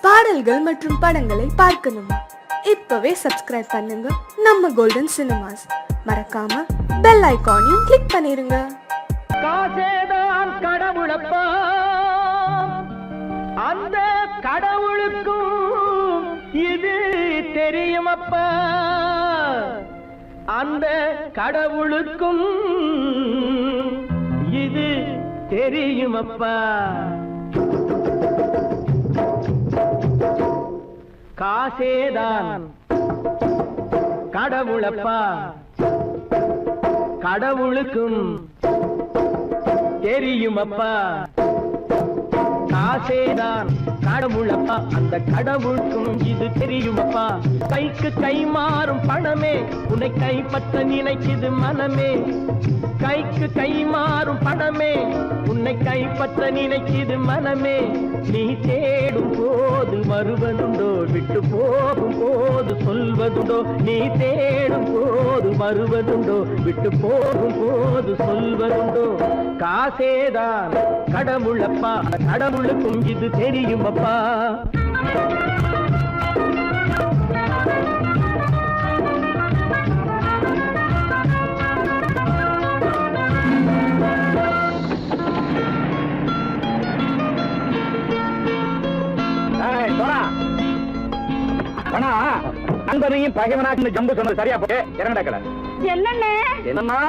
பாடல்கள் மற்றும் படங்களை பார்க்கணுமா? இப்பவே சப்ஸ்கிரைப் பண்ணுங்க நம்ம கோல்டன் சினிமாஸ். மறக்காம பெல் ஐகானையும் கிளிக் பண்ணிருங்க. காசேதான் கடவுளப்பா, அந்த கடவுளுக்கும் இது தெரியுமப்பா, அந்த கடவுளுக்கும் இது தெரியுமப்பா. காசேதான் கடவுளப்பா, கடவுளுக்கும் தெரியுமப்பா. காசேதான் கடவுளப்பா, அந்த கடவுளுக்கும் இது தெரியுமப்பா. கைக்கு கை மாறும் பணமே உன்னை கைப்பற்ற நினைக்குது மனமே. கைக்கு கை மாறும் பணமே உன்னை கைப்பற்ற நினைக்குது மனமே. நீ தேடும் போது வருவதுண்டோ, விட்டு போகும் போது சொல்வதுண்டோ. நீ தேடும் போது வருவதுண்டோ, விட்டு போகும் போது சொல்வதுண்டோ. காசேதான் கடவுளப்பா, கடவுளுக்கும் இது தெரியுமப்பா. நண்பனையும் பகைவனாக்கு ஜம்பு சொன்னது சரியா போட்டு இறங்கடக்கல. என்னண்ணே என்னம்மா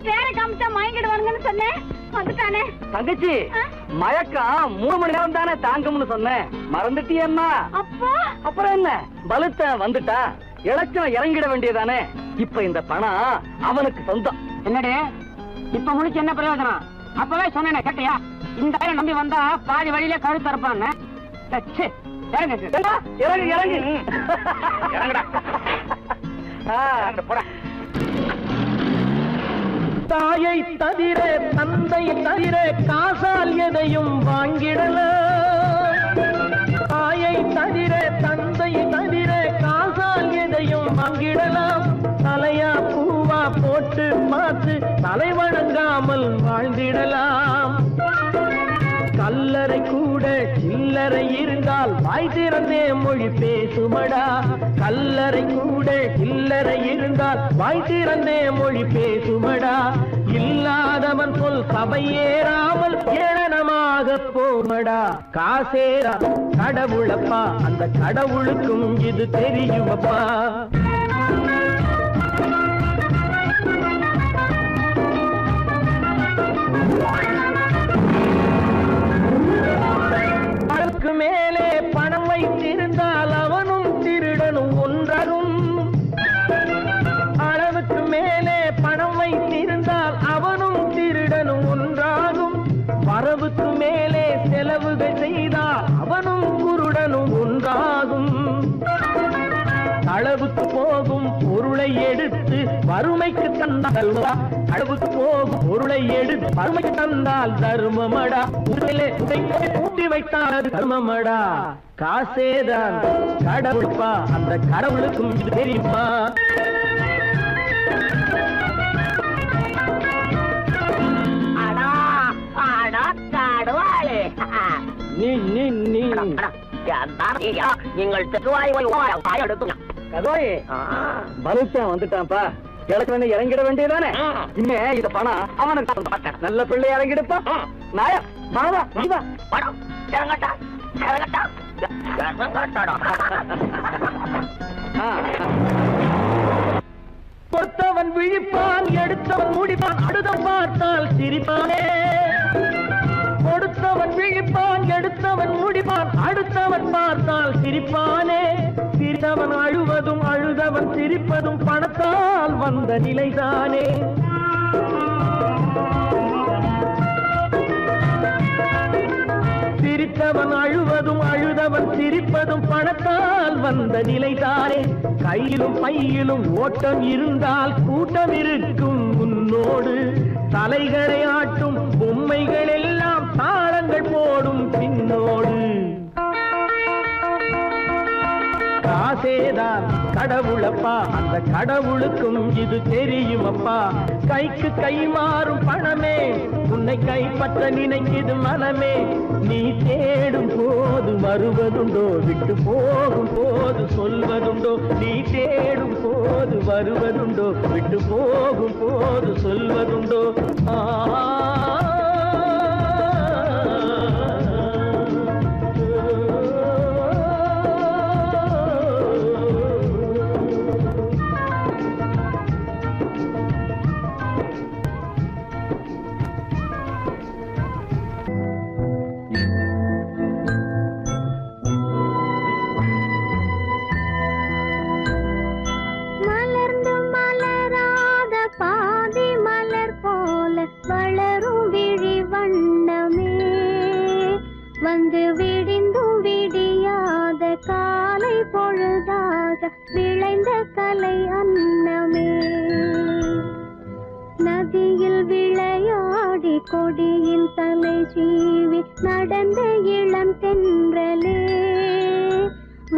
பேர காமிச்சா மயங்கிடுவானுங்கன்னு சொன்னேன், வந்துட்டானே. தங்கச்சி மயக்கம் 3 மணி நேரம் தானே தாங்கும்னு சொன்னேன், மறந்துட்டியம்மா? அப்போ அப்புறம் என்ன, பலுத்த வந்துட்டா இலச்சம் இறங்கிட வேண்டியதானே. இப்ப இந்த பணம் அவனுக்கு சொந்தம். என்னடே இப்ப முடிச்சு என்ன பிரயோஜனம்? அப்பவே சொன்னேன் கேட்டியா? இந்த ஆயிரம் நம்பி வந்தா பாதி வழியில கழுத்து அறுப்பான்னு. இறங்கு இறங்கு இறங்குடா. தாயை தவிர தந்தை தவிர காசால் எதையும் வாங்கிடலாம். தாயை தவிர தந்தை தவிர காசால் எதையும் வாங்கிடலாம். தலையா பூவா போட்டு பார்த்து தலை வணங்காமல் வாழ்ந்திடலாம். கல்லறை கூட சில்லறை இருந்தால் வாய் திறந்தே மொழி பேசுமடா. கல்லறை கூட சில்லறை இருந்தால் வாய் திறந்தே மொழி பேசுமடா. இல்லாதவன் சொல் சபையேறாமல் ஏளனமாக போமடா. காசேரா கடவுளப்பா, அந்த கடவுளுக்கும் இது தெரியுமப்பா. அளவுக்கு மேலே பணம் வைத்திருந்தால் அவனும் திருடனும் ஒன்றாகும். அளவுக்கு மேலே பணம் வைத்திருந்தால் அவனும் திருடனும் ஒன்றாகும். வரவுக்கு மேலே செலவுகள் செய்தால் அவனும் குருடனும் ஒன்றாகும். அளவுக்கு போகும் பொருளை எடுத்து வறுமைக்கு தந்தால், அளவுக்கு போகும் பொருளை எடுத்து வறுமைக்கு தந்தால் தர்மமடா. ஊட்டி வைத்தால் தர்மமடா. காசேதான் கடவுள்பா, அந்த கடவுளுக்கும் இது தெரியுமா? நீ நீ நீ வந்துட்டான்ப்பா. கிழக்கு இறங்கிட வேண்டியதானே. இனிமே இந்த பணம் அவனுக்கு நல்ல பிள்ளை இறங்கிடுப்பா. நாயா பொறுத்தவன் விழிப்பான், எடுத்தவன் முடிப்பான், அடுத்தவன் பார்த்தால் சிரிப்பானே. கொடுத்தவன் விழிப்பான், எடுத்தவன் முடிப்பான், அடுத்தவன் பார்த்தால் சிரிப்பானே. சிரித்தவன் அழுவதும் அழுதவன் சிரிப்பதும் பணத்தால் வந்த நிலைதானே. சிரித்தவன் அழுவதும் அழுதவன் சிரிப்பதும் பணத்தால் வந்த நிலைதானே. கையிலும் பையிலும் ஓட்டம் இருந்தால் கூட்டம் இருக்கும் உன்னோடு. தலைகளை ஆட்டும் பொம்மைகள் எல்லாம் தாளங்கள் போடும் பின்னோடு. காசேதான் கடவுளப்பா, அந்த கடவுளுக்கும் இது தெரியுமப்பா. கைக்கு கை மாறும் பணமே உன்னை கைப்பற்ற நினைக்குது மனமே. நீ தேடும் போது வருவதுண்டோ, விட்டு போகும் போது சொல்வதுண்டோ. நீ தேடும் போது வருவதுண்டோ, விட்டு போகும் போது சொல்வதுண்டோ. வந்து விடிந்தும் விடியாத காலை பொழுதாக விளைந்த கலை அன்னமே. நதியில் விளையாடி கொடியின் தலை சீவி நடந்த இளம் தென்றலே.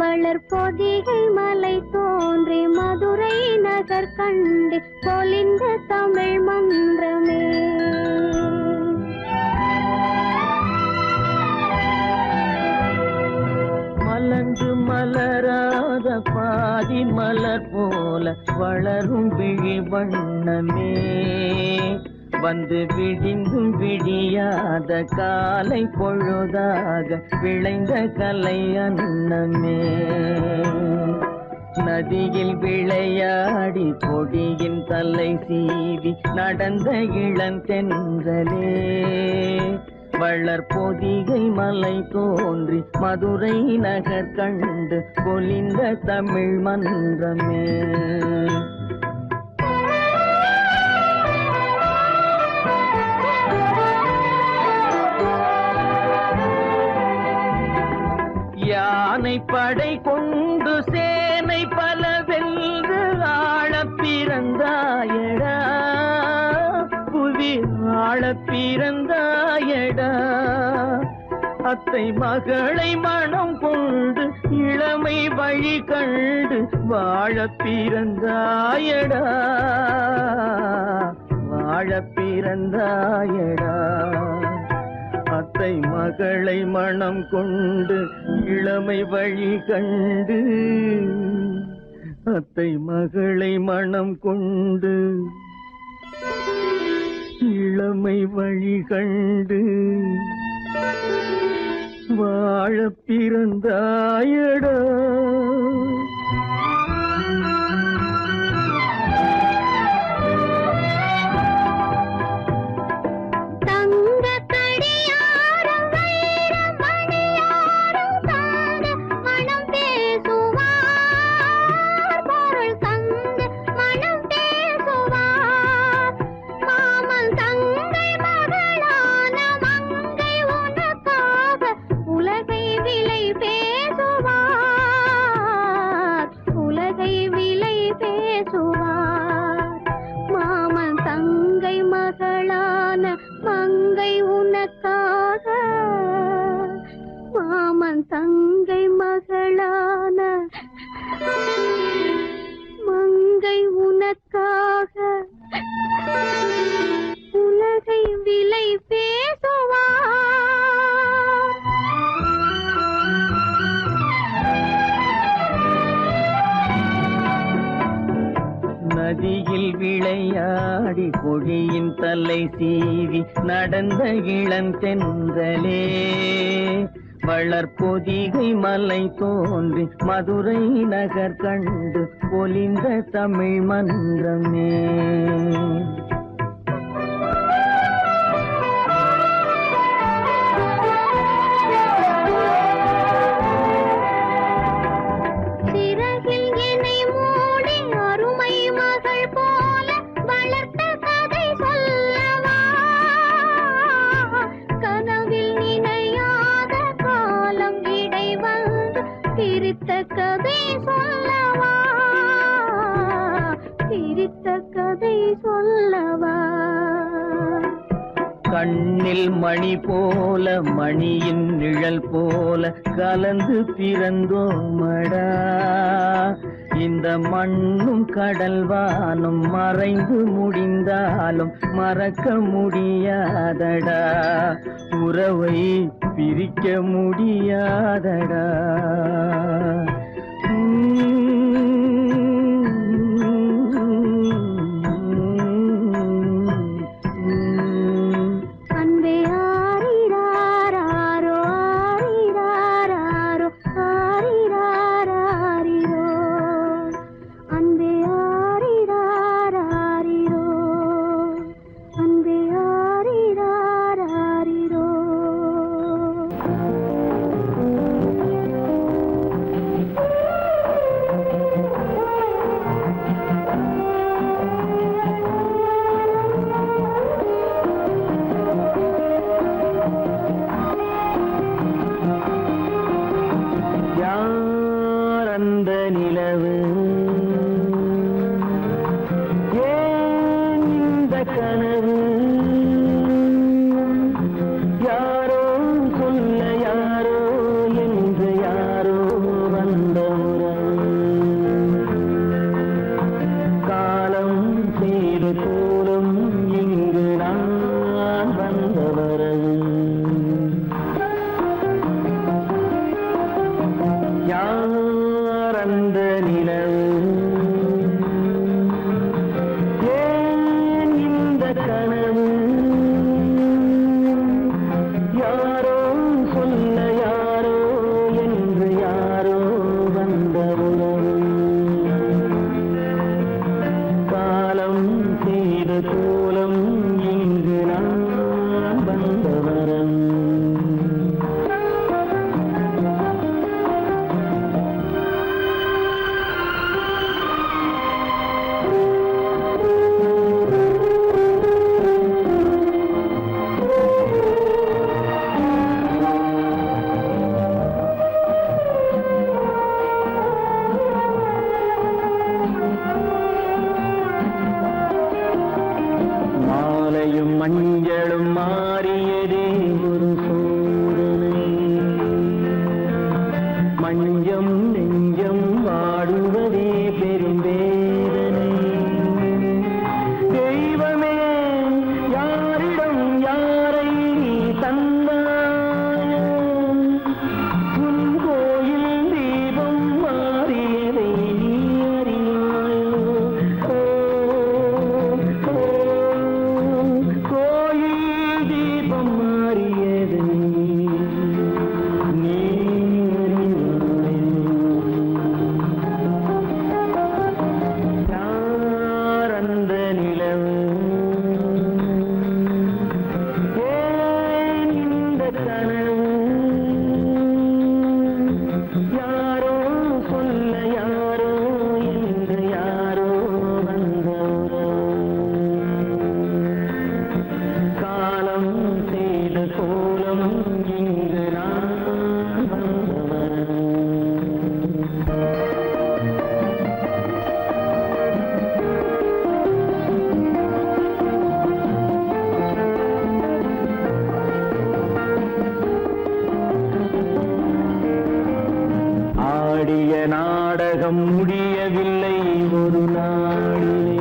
வளர்பொதிகை மலை தோன்றி மதுரை நகர் கண்டு பொலிந்த தமிழ் மன்றமே. மலர்ந்து மலராத பாதி மலர் போல வளரும் விழி வண்ணமே. வந்து விடிந்தும் விடியாத காலை பொழுதாக விளைந்த கலை அன்னமே. நதியில் விளையாடி கொடியின் தலை சீவி நடந்த இளந்தென்றலே. வளர்பொதிகை மலை தோன்றி மதுரை நகர் கண்டு பொலிந்த தமிழ் மன்றமே. யானை படை கொண்டு சேனை பல வென்று ஆள பிறந்தாயடா, புவி ஆள பிறந்தாயடா. அத்தை மகளை மனம் கொண்டு இளமை வழி கண்டு வாழ பிறந்தாயடா, வாழ பிறந்தாயடா. அத்தை மகளை மனம் கொண்டு இளமை வழி கண்டு, அத்தை மகளை மனம் கொண்டு இளமை வழி கண்டு வாழ பிறந்தாயடா. நதியில் விளையாடி கொடியின் தலை சீவி நடந்த இளந்தென்றலே. வளர்பொதிகை மலை தோன்றி மதுரை நகர் கண்டு பொலிந்த தமிழ் மன்றமே. மண்ணில் மணி போல மணியின் நிழல் போல கலந்து பிறந்தோமடா. இந்த மண்ணும் கடல் வானும் மறைந்து முடிந்தாலும் மறக்க முடியாதடா. உறவை பிரிக்க முடியாதடா. அன்பே ஆரிராரோ ஆரிராரோ ஆரிராரோ அன்பே ஆரிராரோ அன்பே ஆரிராரோ. யார் அந்த நிலவு, ஏன் இந்த கனவு, யாரோ சொல்ல யாரோ என்று யாரோ வந்த உறவு. காலம் செய்த கோலம் இங்கு நான் வந்த வரவு. யார் அந்த நிலவு, ஏன் இந்த கனவு, யாரோ சொல்ல யாரோ என்று யாரோ வந்த உறவு. காலம் செய்த கோலம் இங்கு நான் வந்த வரம். மாலையும் மஞ்சளும் மாறியதே ஒரு சோதனை. மஞ்சம் நெஞ்சம் வாடுவதே பெரும் வேதனை. தெய்வமே யாரிடம் யாரை நீ தந்தாயோ, உன் கோயில் தீபம் மாறியதை நீ அறியாயோ. கோயில் தீபம் மாறியதை நீ அறியாயோ. யார் அந்த நிலவு, ஏன் இந்த கனவு, யாரோ சொல்ல யாரோ என்று யாரோ வந்த உறவு. காலம் செய்த கோலம் இங்கு நான் வந்தவன். ஆடிய நாடகம் முடியவில்லை ஒரு நாளிலே.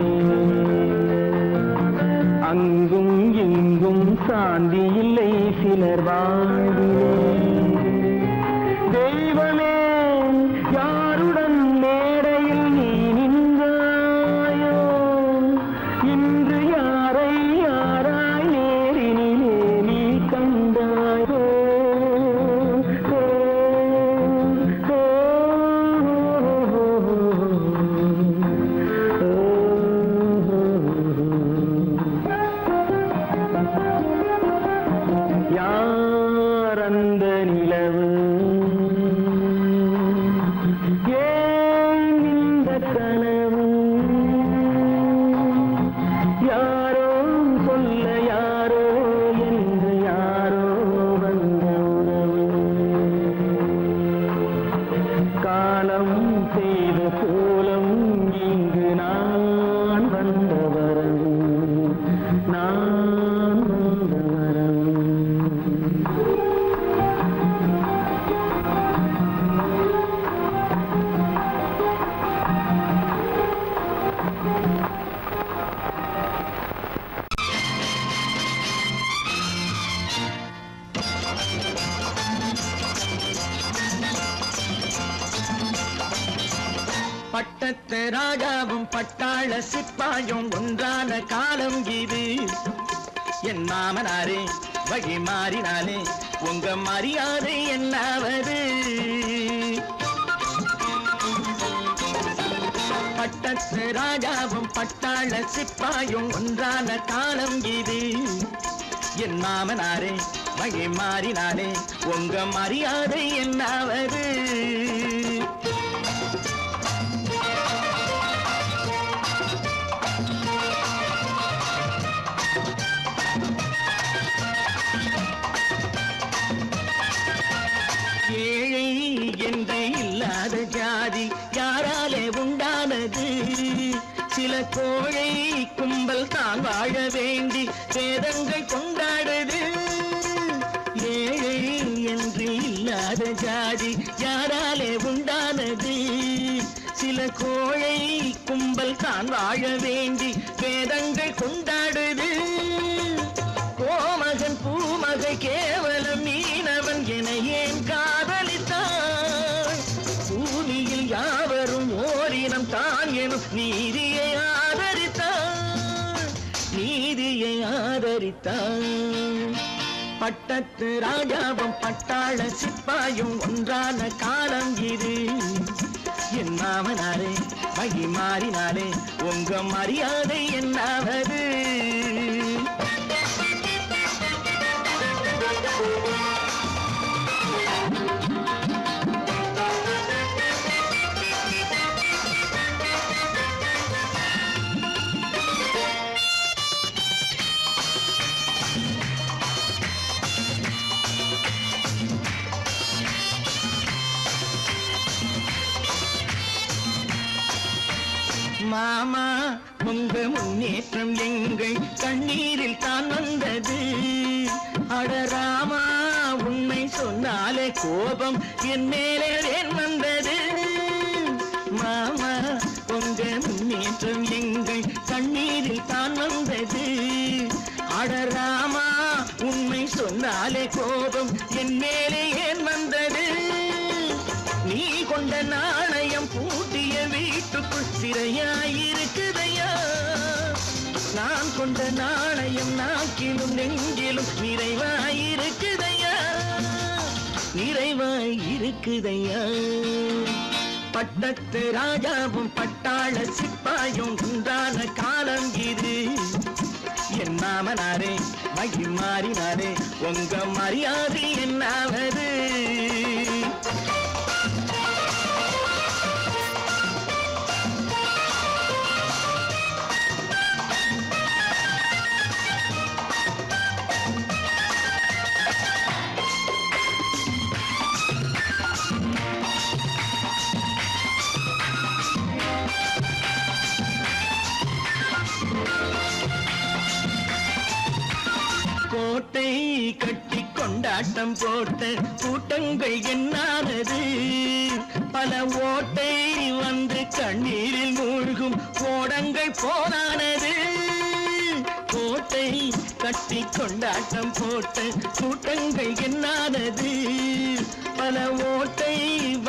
அங்கும் இங்கும் சாந்தி இல்லை சிலர் வாழ்விலே. தெய்வமே யாருடன் மேடையில் நீ நின்றாயோ, இன்று யாரை யாராய் நேரினிலே நீ கண்டாயோ. யார் அந்த நிலவு, ஏன் இந்த கனவு, யாரோ சொல்ல யாரோ என்று யாரோ வந்த உறவு. காலம் செய்த கோலம் இங்கு நான் வந்த வரவு. நான் வந்த வரவு. பட்டத்து ராஜாவும் பட்டாள சிப்பாயும் ஒன்றான காலம் இது. என் மாமனாரே வகை மாறினாலே உங்க மரியாதை என்னாவது? பட்டத்து ராஜாவும் பட்டாள சிப்பாயும் ஒன்றான காலம் இது. என் மாமனாரே வகை மாறினாலே உங்க மரியாதை என்னாவது? ஏழை என்று இல்லாத ஜாதி யாராலே உண்டானது? சில கோழை கும்பல் தான் வாழ வேண்டி வேதங்கள் கொண்டாடுது. ஏழை என்று இல்லாத ஜாதி யாராலே உண்டானது? சில கோழை கும்பல் தான் வாழ வேண்டி வேதங்கள் கொண்டாடுது. கோமகன் பூமகை கேவலம் மீனவன் என ஏன் காதலித்தான்? பூமியில் யாவரும் ஓரினம் தான் எனும் நீதியை ஆதரித்தான், நீதியை ஆதரித்தான். பட்டத்து ராஜாவும் பட்டாள சிப்பாயும் ஒன்றான காலம் இது. என் மாமனாரே வகை மாறினாலே உங்க மரியாதை என்னாவது? மாமா உங்க முன்னேற்றம் எங்கள் கண்ணீரில் தான் வந்தது. அடராமா உண்மை சொன்னாலே கோபம் என் மேலே ஏன் வந்தது? மாமா உங்க முன்னேற்றம் எங்கள் கண்ணீரில் தான் வந்தது. அடராமா உண்மை சொன்னாலே கோபம் என் மேலே ஏன் வந்தது? நீ கொண்ட நாணயம் பூட்டிய வீட்டுக்குள் சிறையாயிருக்குதையா? நான் கொண்ட நாணயம் நாக்கிலும் நெஞ்சிலும் நிறைவாயிருக்குதையா, நிறைவாயிருக்குதையா? பட்டத்து ராஜாவும் பட்டாள சிப்பாயும் உண்டான காலம் இது. என் மாமனாரே வகை மாறினாரே உங்க மரியாதை என்னாவது? கோட்டை கட்டி கொண்டாட்டம் போட்ட கூட்டங்கள் என்னானது? பல ஓட்டை வந்து கண்ணீரில் மூழ்கும் கோடங்கள் போனானது. கோட்டை கட்டி கொண்டாட்டம் போட்ட கூட்டங்கள் என்னானது? பல ஓட்டை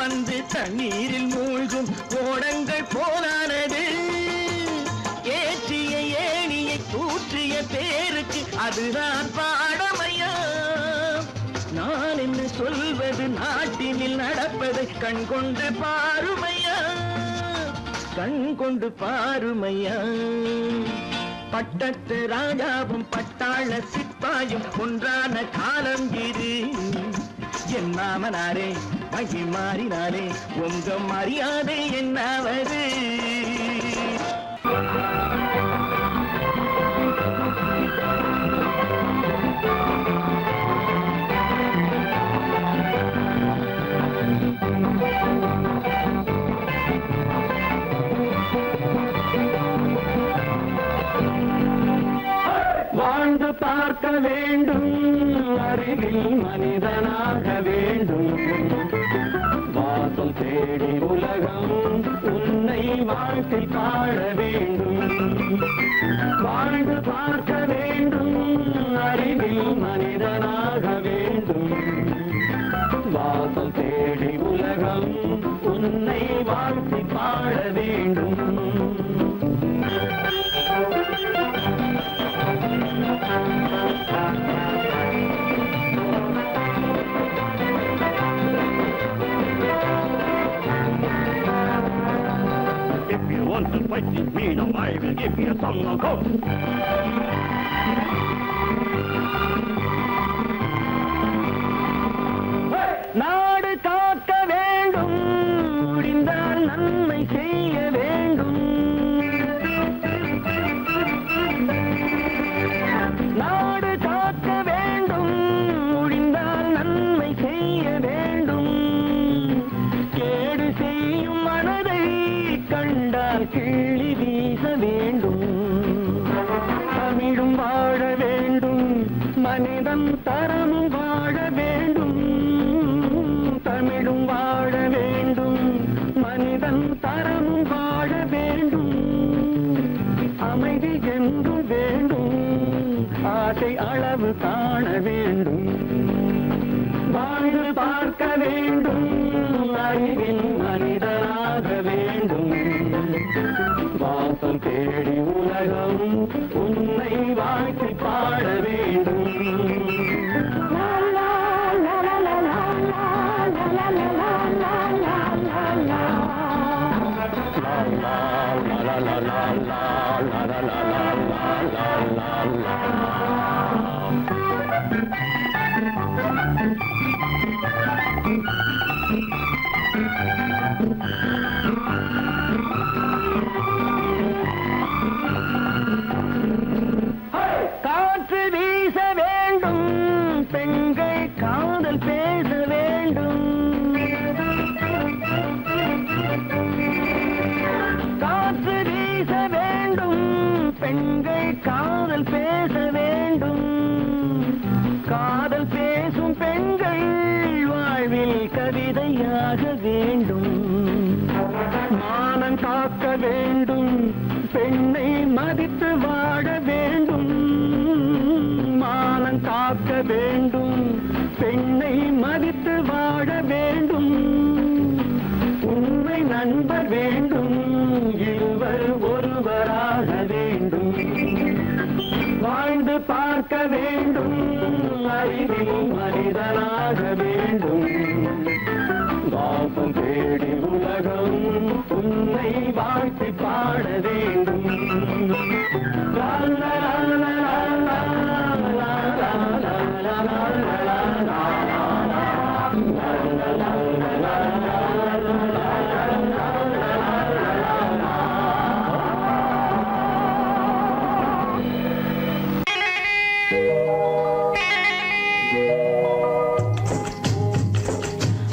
வந்து தண்ணீரில் மூழ்கும் கோடங்கள் போனானது. ஏற்றிய ஏணியை தூற்றிய பேருக்கு அதுதான் பாடமையா? நான் என்ன சொல்வது? நாட்டினில் நடப்பதை கண் கொண்டு பாருமையா, கண் கொண்டு பாருமையா? பட்டத்து ராஜாவும் பட்டாள சிப்பாயும் ஒன்றான காலம் இது. என் மாமனாரே வகை மாறினாரே உங்க மரியாதை என்னாவது? வாழ்ந்து பார்க்க வேண்டும், அறிவில் மனிதனாக வேண்டும். வாசல் தேடி உலகம் உன்னை வாழ்க்கை பாட வேண்டும். வாழ்ந்து பார்க்க வேண்டும், அறிவில் மனிதனாக வேண்டும். வாசல் தேடி உலகம் உன்னை வாழ்த்தி பாட வேண்டும். If you want to fight with me, now I will give you a song of hope. நாடு காக்க வேண்டும், முடிந்தால் நன்மை செய்ய வேண்டும். நாடு காக்க வேண்டும், முடிந்தால் நன்மை செய்ய வேண்டும். கேடு செய்யும் மனதை கண்டால் கிள்ளி வீச வேண்டும். தமிழும் வாழ வேண்டும், மனிதன் தரமும் வாழ வேண்டும். தமிழும் வாழ வேண்டும், மனிதன் தரமும் வாழ வேண்டும். அமைதி என்று வேண்டும், ஆசை அளவு காண வேண்டும். வாழ்ந்து பார்க்க வேண்டும், அறிவின் மனிதனாக வேண்டும். வாசம் தேடி உலகம் உன்னை வாழ்த்தி பாட வேண்டும். காற்று வீச வேண்டும், பெண்கள் காதல் பேச வேண்டும். காற்று வீச வேண்டும், பெண்கள் காதல் பேச வேண்டும். காதல் பேசும் பெண்கள் வாழ்வில் கவிதையாக வேண்டும். மானம் காக்க வேண்டும், பெண்ணை மதித்து வாழ வேண்டும். மானம் காக்க வேண்டும், பெண்ணை மதித்து வாழ வேண்டும். உண்மை நண்பர் வேண்டும், இருவர் ஒருவராக வேண்டும். வாழ்ந்து பார்க்க வேண்டும், அறிவில் மனிதனாக வேண்டும். வாசம் தேடி உலகம் உன்னை வாழ்த்தி பாட வேண்டும். லா லா லா லா லா லா லா லா லா லா லா.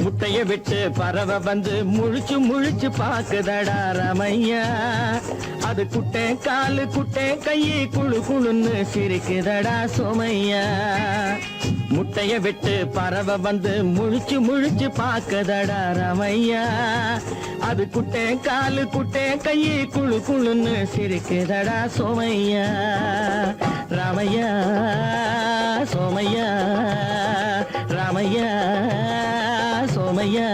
முட்டைய விட்டு பறவை வந்து முழிச்சு முழிச்சு பாக்குதடா ரமையா. அது குட்டை காலு குட்டை கையை குழு குழுன்னு சிரிக்குதடா சோமையா. முட்டைய விட்டு பறவை வந்து முழிச்சு முழிச்சு பாக்குதடா ரமையா. அது குட்டை காலு குட்டை கையை குழு குழுன்னு சிரிக்குதடா சோமையா. ராமையா சோமையா, ராமையா சோமையா.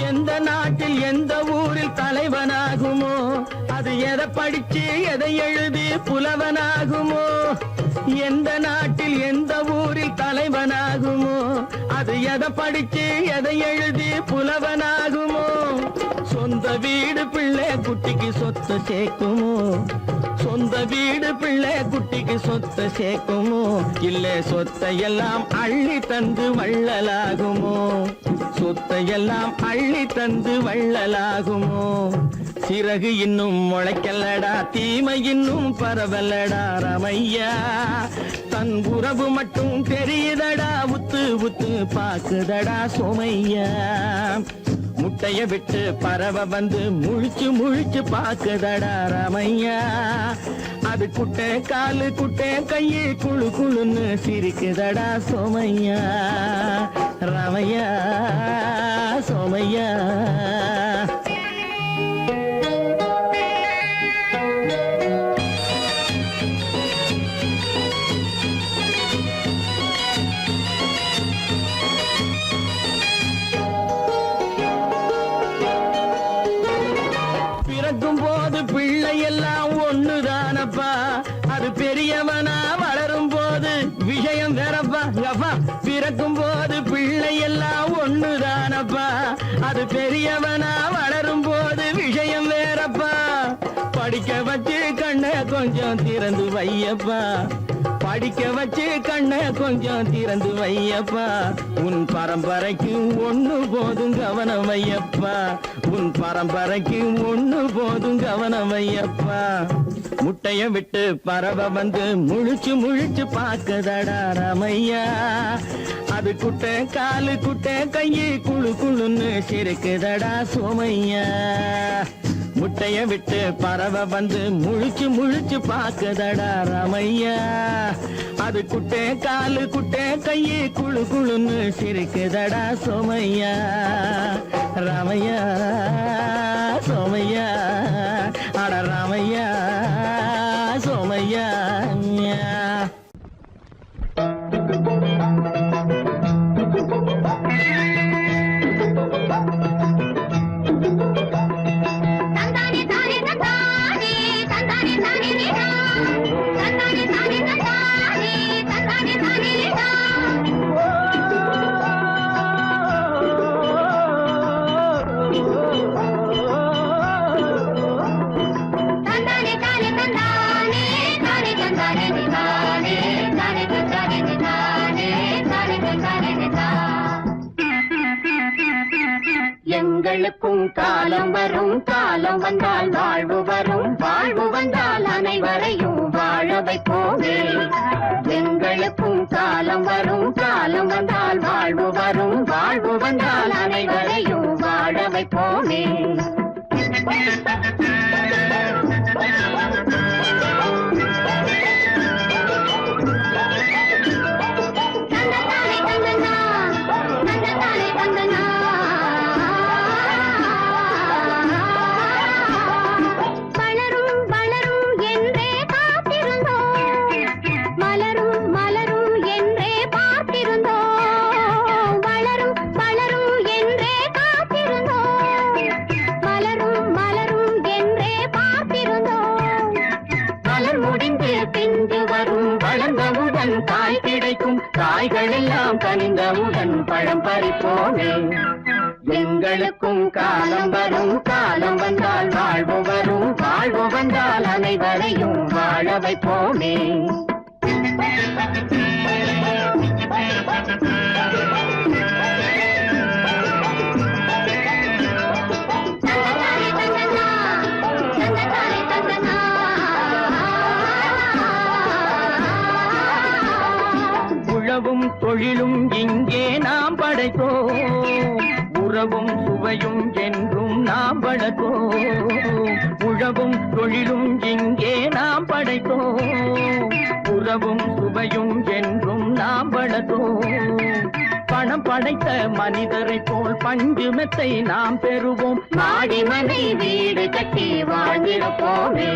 எந்த நாட்டில் எந்த ஊரில் தலைவனாகுமோ, அது எதை படிச்சு எதை எழுதி புலவனாகுமோ. எந்த நாட்டில் எந்த ஊரில் தலைவனாகுமோ, அது எதை படிச்சு எதை எழுதி புலவனாகுமோ. சொந்த வீடு பிள்ளை குட்டிக்கு சொத்து சேர்க்குமோ, சொந்த வீடு பிள்ளை குட்டிக்கு சொத்து சேர்க்குமோ. இல்ல சொத்தையெல்லாம் அள்ளி தந்து வள்ளலாகுமோ, சொத்தையெல்லாம் அள்ளி தந்து வள்ளலாகுமோ. சிறகு இன்னும் முளைக்கல்லடா, தீமை இன்னும் பரவலடா ரமையா. தன் உறவு மட்டும் தெரியுதடா, உத்து உத்து பாக்குதடா சோமையா. முட்டைய விட்டு பறவை வந்து முழிச்சு முழிச்சு பாக்குதடா ரமையா. அது குட்டை காலு குட்டை கையு குழு குழுன்னு சிரிக்குதடா சோமையா ராமையா சோமையா. பிறக்கும் போது பிள்ளை எல்லாம் ஒண்ணுதானப்பா, அது பெரியவனா வளரும் போது விஷயம் வேறப்பா. அப்பா பிறக்கும் போது பிள்ளை எல்லாம் ஒண்ணுதானப்பா, அது பெரியவனா வளரும் போது விஷயம் வேறப்பா. படிக்க வச்சு கண்ணை கொஞ்சம் திறந்து வையப்பா, படிக்க வச்சு கண்ணை கொஞ்சம் திறந்து வையப்பா. உன் பரம்பரைக்கு ஒண்ணு போதும் கவனம் வையப்பா, உன் பரம்பரைக்கு ஒண்ணு போதும் கவனம் வையப்பா. முட்டைய விட்டு பறவை வந்து முழிச்சு முழிச்சு பார்க்கதடா ராமையா, அது குட்டை காலு குட்டை கையு குழு குழுன்னு சிரிக்குதடா சோமையா. முட்டைய விட்டு பறவை வந்து முழிச்சு முழிச்சு பார்க்கதடா ராமையா, அது குட்டை காலு குட்டை கையு குழு குழுன்னு சிரிக்குதடா சோமையா ராமையா சோமையா அட ராமையா சோமையா. எங்களுக்கும் காலம் வரும், காலம் வந்தால் வாழ்வு வரும், வாழ்வு வந்தால் அனைவரையும் வாழ வைப்போமே. எங்களுக்கும் காலம் வரும், காலம் வந்தால் வாழ்வு வரும், வாழ்வு வந்தால் அனைவரையும் வாழ வைப்போமே. காய் கிடைக்கும், காய்கள் எல்லாம் கனிந்தவுடன் பழம் பறிப்போமே. எங்களுக்கும் காலம் வரும், காலம் வந்தால் வாழ்வு வரும், வாழ்வு வந்தால் அனைவரையும் வாழ வைப்போமே. உழவும் தொழிலும் இங்கே நாம் படைத்தோம், உறவும் சுவையும் என்றும் நாம் வளர்த்தோம். உழவும் தொழிலும் இங்கே நாம் படைத்தோம், உறவும் சுவையும் என்றும் நாம் வளர்த்தோம். பணம் படைத்த மனிதரை போல் பஞ்சு மெத்தை நாம் பெறுவோம், மாடி மனை வீடு கட்டி வாழ்ந்திருப்போமே.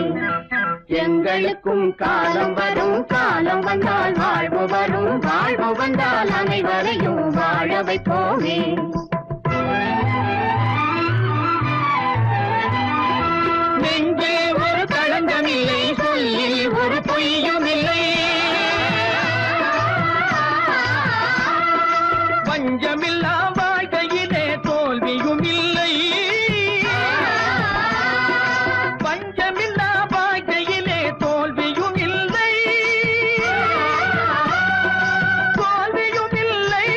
எங்களுக்கும் காலம் வரும், காலம் வந்தால் வாழ்வு வரும், வாழ்வு வந்தால் அனைவரையும் வாழ வைப்போமே. நெஞ்சே ஒரு களங்கமில்லை, சொல்லில் ஒரு பொய்யும் இல்லை, பஞ்சமில்லா வாழ்க்கையிலே தோல்வியும் இல்லை, பஞ்சமில்லா வாழ்க்கையிலே தோல்வியும் இல்லை, தோல்வியும் இல்லை.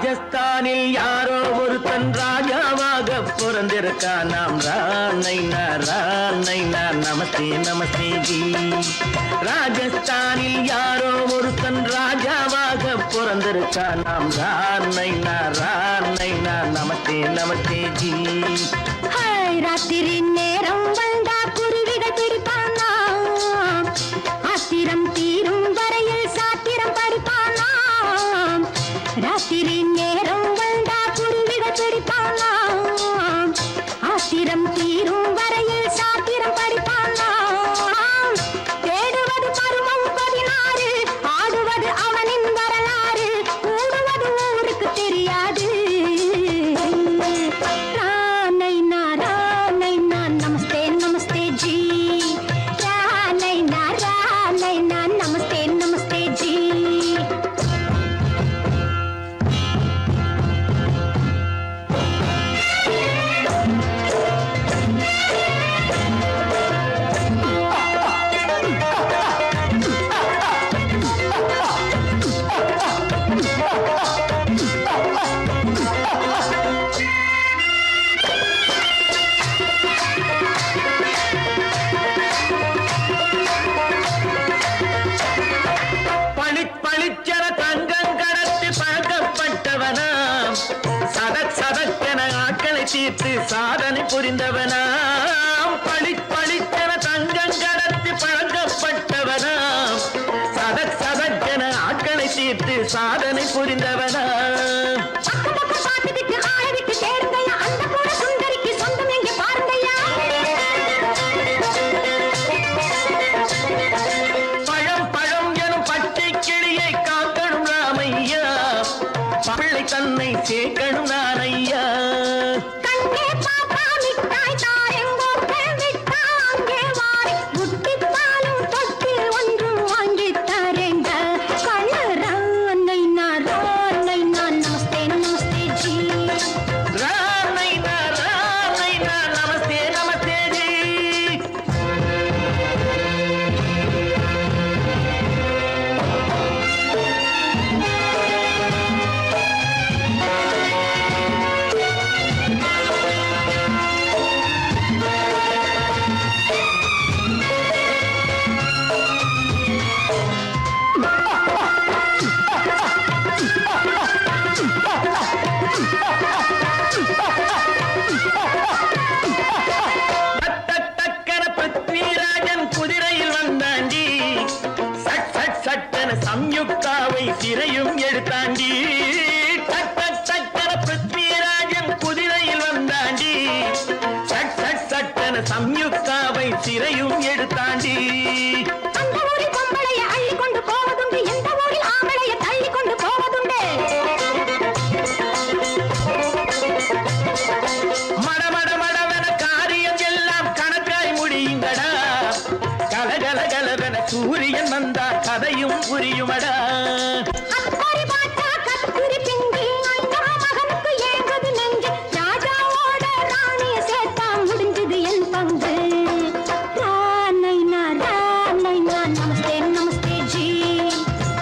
ராஜஸ்தானில் யாரோ ஒருத்தன் ராஜாவாக பிறந்திருக்கான். நாம் ராணைனா நமஸ்தே நமஸ்தே ஜி. ராஜஸ்தானில் யாரோ ஒருத்தன் ராஜாவாக பிறந்திருக்கான். நாம் ராணைனா நமஸ்தே நமஸ்தே ஜி. ராத்திரி நேரம் வந்தா குருவிகள் பிடிப்பானா, ஆத்திரம் தீரும் வரையில் சாத்திரம் படிப்பானா. ராத்திரி நேரம் வந்தா குருவிகள் பிடிப்பானா, ஆத்திரம் தீரும் வரையில் சாத்திரம் படிப்பானா. தேடுவது பருவம் 16, ஆடுவது அவனின் வரலாறு, கூடுவது ஊருக்கு தெரியாது. நமஸ்தே நமஸ்தே ஜி. நமஸ்தே நமஸ்தே ஜி. பளிச்சென தங்கம் கடத்தி பழக்கப்பட்டவனாம். சதக்கென ஆட்களை தீர்த்து சாதனை புரிந்தவனாம். பளிச்சென தங்கம் கடத்தி பழக்கப்பட்டவனாம். சதக்கென ஆட்களை தீர்த்து சாதனை புரிந்தவனாம். தன்னை சேர்க்கணும் நான் ஐயா. கண்ணே பாப்பா மிட்டாய் தாயங்கோ விட்டாங்கே வாரி முட்டித்தாலும் தொட்டு ஒன்று வாங்கி தரேங்க. கண்ணை நான் நமஸ்தே நமஸ்தே ஜி. ராணை நான் நமஸ்தே நமஸ்தே ஜி. சம்யுக்தாவை சிறையும் எடுத்தாண்டி. பிருத்விராஜன் குதிரையில் வந்தாண்டி. சட்டன சம்யுக்தாவை சிறையும் எடுத்தாண்டி. அந்த ஊரில் பொம்பளைய அள்ளி கொண்டு போவதுண்டு, எந்த ஊரில் ஆம்பளைய தள்ளி கொண்டு போவதுண்டு. மடமடவென காரியம் எல்லாம் கணக்காய் முடியுங்கடா. கலகலகலவென சூரியன் வந்தா கதையும் புரியுமடா. அக்கறை பார்த்தா கத்திரி பிஞ்சு, அந்த மகனுக்கு ஏங்குது நெஞ்சு. ராஜாவோட ராணிய சேர்த்தா முடிஞ்சது என் பங்கு. ராணை நான் நமஸ்தே நமஸ்தே ஜி.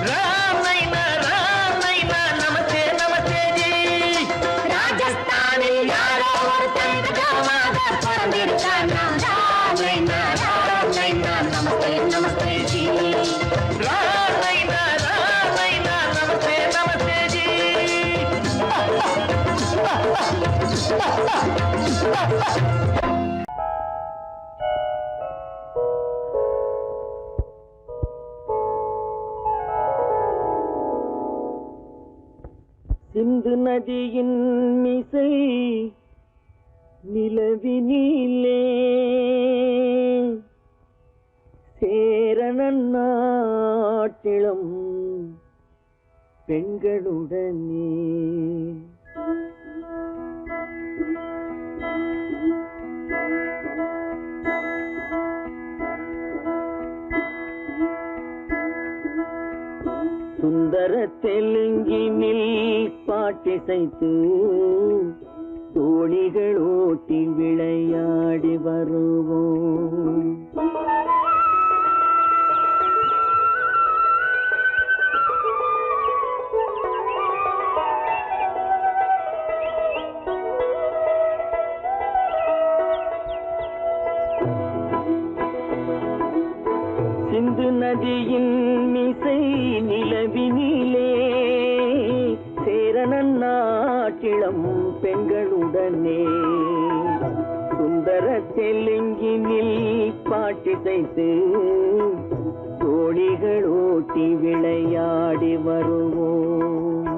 ராணை நான் நமஸ்தே நமஸ்தே ஜி. ராஜஸ்தானில் யாரோ ஒருத்தன் ராஜாவாக பிறந்திருக்கான். ராணை நான் நமஸ்தே நமஸ்தே ஜி. ராணை நான் நமஸ்தே நமஸ்தே ஜி. சிந்து நதியின் மிசை நிலவினிலே சேரணன் நாட்டிளம் பெண்களுடனே சுந்தர தெலுங்கினில் பாட்டிசைத்து தோணிகள் ஓட்டி விளையாடி வருவோம். நாட்டிளம் பெண்களுடனே சுந்தர தெலுங்கினில் பாட்டிசைத்து தோழிகள் ஓட்டி விளையாடி வருவோம்.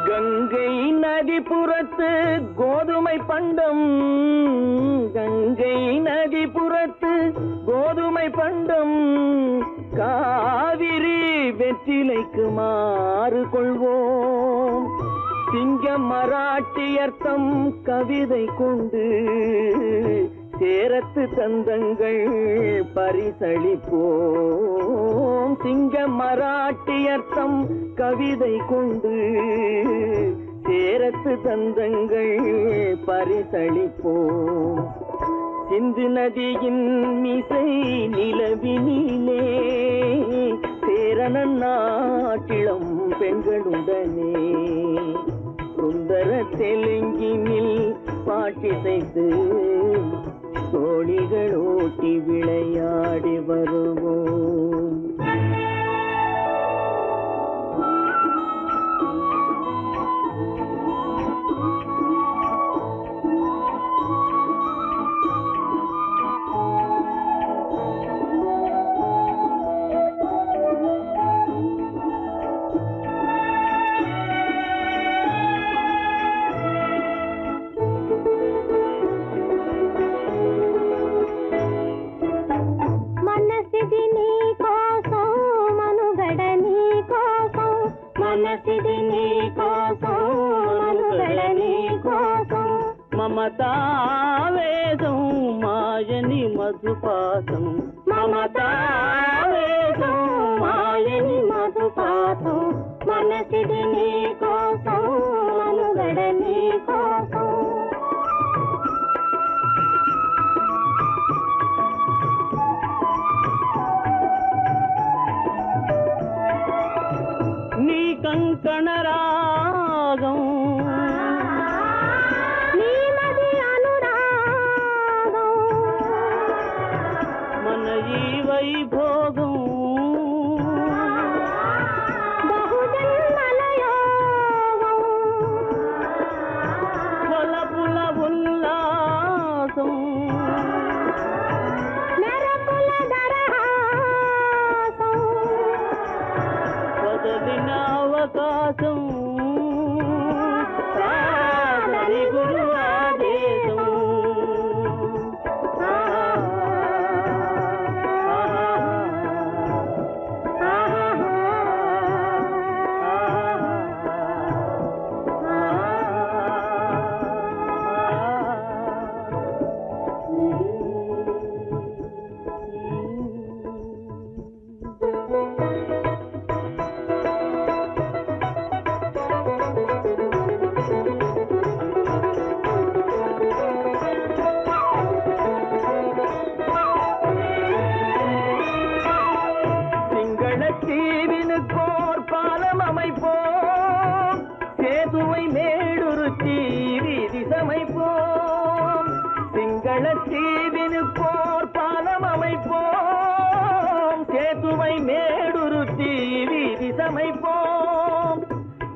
கங்கை நதிபுறத்து கோதுமை பண்டம், கங்கை நதிபுறத்து கோதுமை பண்டம், காவிரி வெற்றிலைக்கு மாறு கொள்வோம். சிங்க மராட்டியர்த்தம் கவிதை கொண்டு சேரத்து தந்தங்கள் பரிசளிப்போம். சிங்க மராட்டியர்த்தம் கவிதை கொண்டு சேரத்து தந்தங்கள் பரிசளிப்போம். சிந்து நதியின் மிசை நிலவினிலே சேரணன் நாட்டிளம் பெண்களுடனே சுந்தர தெலுங்கினில் பாட்டிசைத்து தோழிகள் ஓட்டி விளையாடி வருவோம். మమతావేదం మాయని మధుపాతం, మమతావేదం మాయని మధుపాతం, మనసిది నీ కోసం మనుగడ నీ కోసం. నీ కంకణ రాగం వైభోగం బహుజన్మలయోగం వలపుల ఉల్లాసం మెరపుల దరహాసం వదలిన అవకాశం సాధని గురు ఆదేశం. தீவினுக்கோர் பாலம் அமைப்போம், சேதுவை மேடுருத்தி வீதி சமைப்போம். சிங்கள தீவினுக்கோர் பாலம் அமைப்போம், சேதுவை மேடுருத்தி வீதி சமைப்போம்.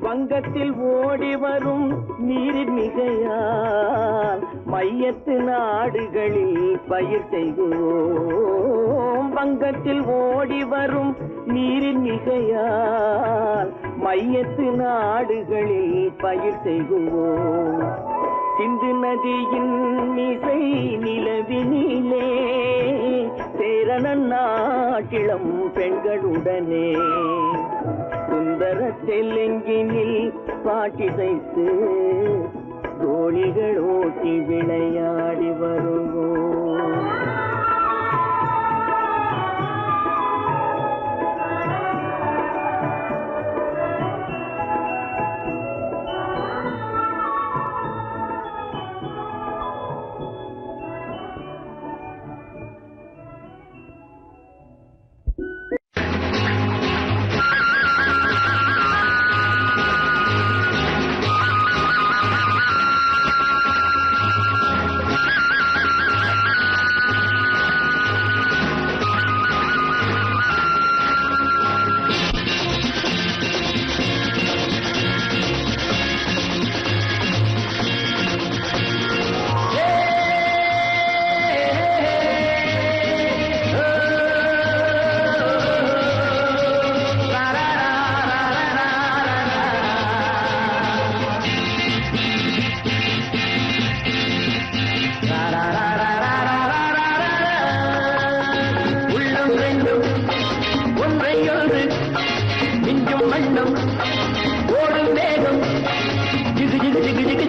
வங்கத்தில் ஓடி வரும் நீரின் மிகையால் மையத்து நாடுகளில் பயிர் செய்வோம். வங்கத்தில் ஓடி வரும் நீரின் மிகையால் மையத்து நாடுகளில் பயிர் செய்வோம். சிந்து நதியின் மிசை நிலவினிலே சேரணன் நாட்டிளம் பெண்களுடனே சுந்தர தெலுங்கினில் பாட்டிசைத்து தோழிகள் ஓட்டி விளையாடி வருவோம்.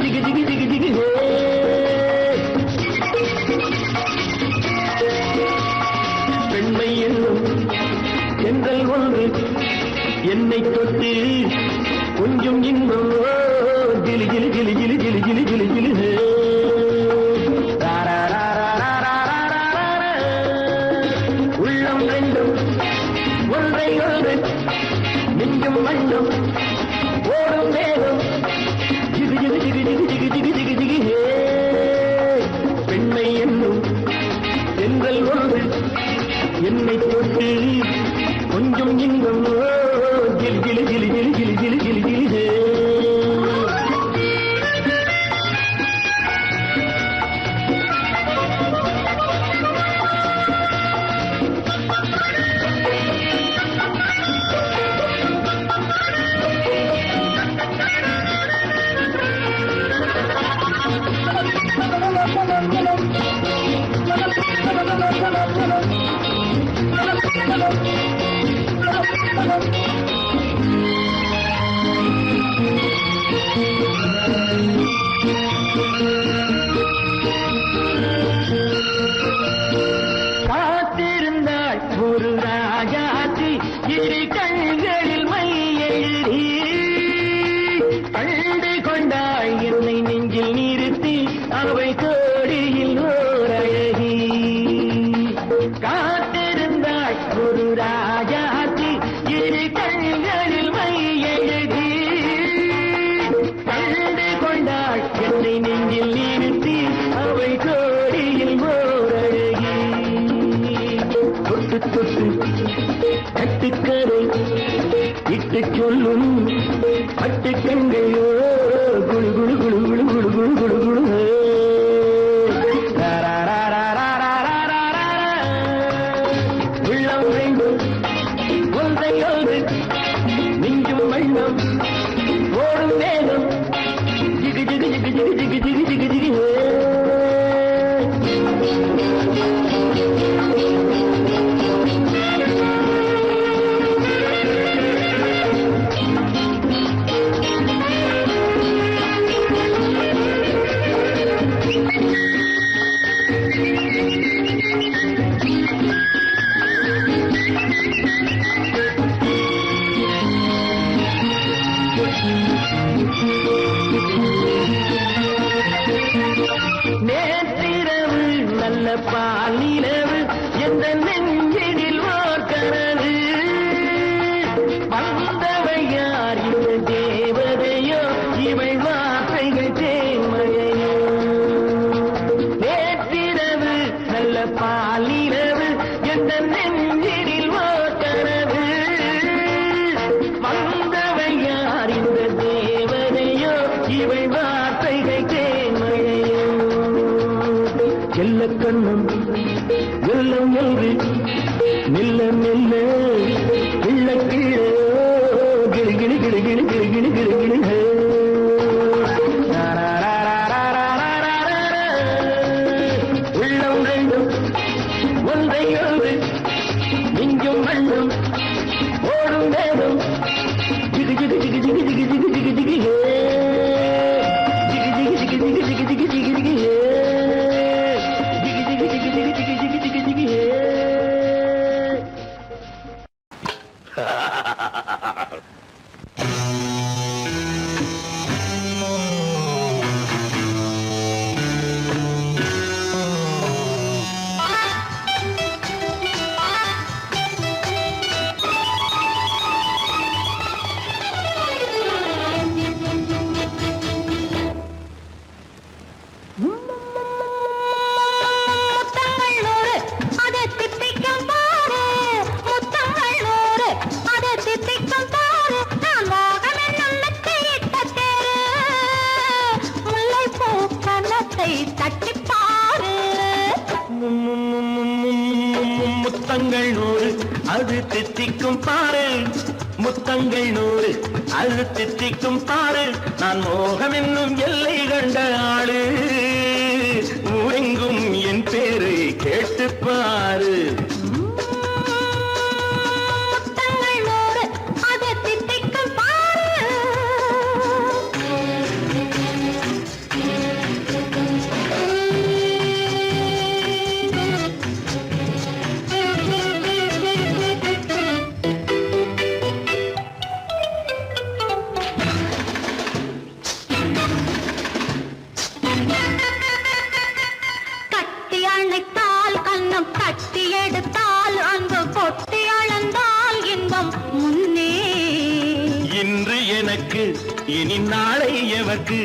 ஜிகி ஜிகி ஜிகி ஜிகி ஹே. பெண்மை என்னும் சென்றல் ஒன்று என்னை தொட்டு கொஞ்சம் இன்னும் ஜிலி ஜிலி ஜிலி ஜிலி ஜிலி ஜிலி ஜிலி ஜிலி ஹே. உள்ளம் ரெண்டும் ஒன்றை ஒன்று நெஞ்சும் மண்ணும் ஓடும் வேகம் ஜிகு ஜிகு ஜிகு ஜிகு ஜிகு ஜிகு ஜிகு ஜிகு ஹே. பெண்மை என்னும் சென்றல் ஒன்று என்னை தொட்டு கொஞ்சம் இன்பம் ஜிலி ஜிலி ஜிலி ஜிலி ஜிலி ஜிலி ஜிலி ஜிலி ஹே. காத்திருந்தாள் ஒரு ராஜாத்தி இரு கண்களில் மை எழுதி கண்டு கொண்டாள் என்னை நெஞ்சில் நிறுத்தி அவை கோடியில் ஓர் அழகி. காத்திருந்தாள் ஒரு ராஜாத்தி இரு கண்களில் மை எழுதி கண்டு கொண்டாள் என்னை நெஞ்சில் நிறுத்தி அவை கோடியில் ஓர் அழகி. தொட்டு தொட்டு கட்டுக்கரை இட்டு சொல்லும் பட்டு கண்கையோ குழு குழு குழு குழு குழு குழு குழு குழு. உள்ளம் வேண்டும் ஒன்றை ஒன்று நெஞ்சும் மண்ணும் ஓடும் வேகம் ஜிகு ஜிகு ஜிகு ஜிகு ஜிகு ஜிகு ஜிகு ஜிகு ஹே. நேற்றிரவு நல்ல பாலிரவு எந்த நெஞ்சினில் ஓர் கனவு வந்தவை யார் இந்த தேவதையோ இவள் வார்த்தைகள் தேன்மழையோ. நேற்றிரவு நல்ல பாலிரவு எந்த நெஞ்சினில் ஓர் கனவு வந்தவை யார் இந்த தேவதையோ இவள் வார்த்தைகள் தேன்மழையோ. செல்ல கண்ணம் வெள்ளம் என்று மெல்ல மெல்ல கிள்ள கீழே கிளி கிளி கிளி கிளி கிளி கிளி கிளி கிளி ஹே. உள்ளம் ரெண்டும் ஒன்றை ஒன்று நெஞ்சும் மண்ணும் ஓடும் வேகம் ஜிகு ஜிகு ஜிகு ஜிகு ஜிகு ஜிகு ஜிகு ஜிகு ஹே. ஜிகு ஜிகு ஜிகு ஜிகு ஜிகு ஜிகு ஜிகு ஜிகு ஹே. ஜிகு ஜிகு ஜிகு ஜிகு ஜிகு ஜிகு ஜிகு ஜிகு ஹே. முத்தங்கள் நூறு அதை தித்திக்கும் பாரு, முத்தங்கள் நூறு அதை தித்திக்கும் பாரு. நான் மோகம் என்னும் மெத்தையிட்ட தேரு, முல்லைப்பூ கன்னத்தை தட்டிப் பாரு. முத்தங்கள் நூறு அது தித்திக்கும் பாரு, முத்தங்கள் நூறு அது தித்திக்கும் பாரு. நான் மோகம் என்னும் எல்லை கண்ட ஆளு, ஊரெங்கும் என் பேரை கேட்டுப் பாரு. முத்தங்கள் நூறு அதை தித்திக்கும் பாரு. இனி நாளை எவர்க்கு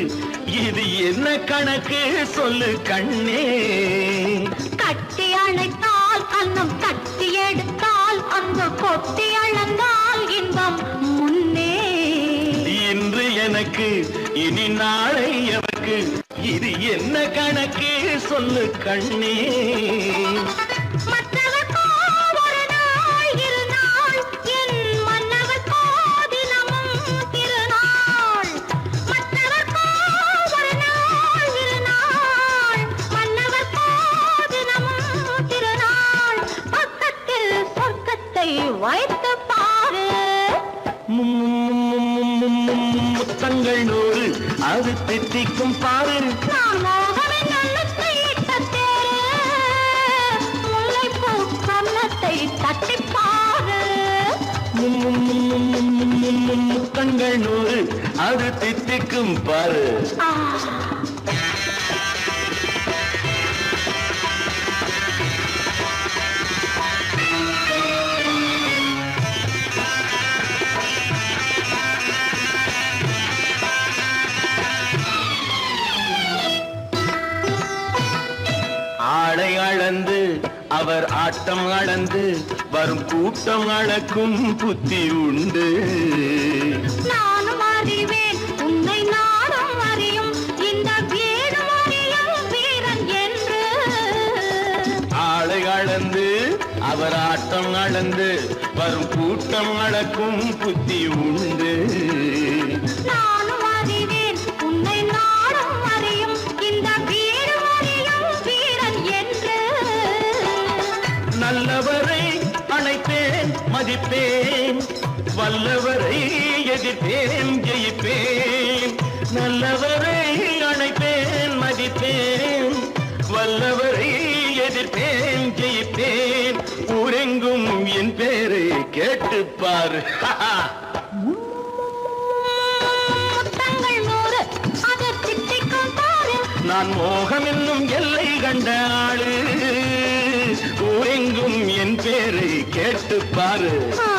இது என்ன கணக்கு சொல்லு கண்ணே கட்டி அணைத்தால் அன்னம் தட்டி எடுத்தால் அங்கு கொட்டி அளந்தால் இன்பம் முன்னே இன்று எனக்கு இனி நாளை எவர்க்கு இது என்ன கணக்கு சொல்லு கண்ணே மற்றவர்க்கோ ஒரு நாள் இரு நாள் என் மன்னவர்க்கோ தினமும் திருநாள் மற்றவர்க்கோ ஒரு நாள் இரு நாள் மன்னவர்க்கோ தினமும் திருநாள் பக்கத்தில் சொர்க்கத்தை வைத்து பாரு முத்தங்கள் நூறு அது தித்திக்கும் பாரு நான் மோகமே நல்லத்தை இட்ட தேரு முல்லைப்பூ கன்னத்தை தட்டிப் பாரு முத்தங்கள் நூறு அது தித்திக்கும் பாரு ஆ ஆளை அளந்து அவர் ஆட்டம் அளந்து வரும் கூட்டம் அளக்கும் புத்தி உண்டு நானும் அறிவேன் உன்னை நானும் அறியும் இந்த வீடும் அறியும் வீரன் என்று ஆளை அளந்து அவர் ஆட்டம் அளந்து வரும் கூட்டம் அளக்கும் புத்தி உண்டு நானும் அறிவேன் உன்னை நானும் அறியும் இந்த வீடும் அறியும் வீரன் என்று நல்லவரை அணைப்பேன் மதிப்பேன் வல்லவரை எதிர்ப்பேன் ஜெயிப்பேன் நல்லவரை அணைப்பேன் மதிப்பேன் வல்லவரை எதிர்ப்பேன் ஜெயிப்பேன் ஊரெங்கும் என் பேரை கேட்டுப்பார் முத்தங்கள் நூறு அதை திட்டிக்கும் பாரு நான் மோகம் என்னும் எல்லை கண்ட ஆளு ஊரெங்கும் என் பேரை கேட்டுப்பாரு ஆ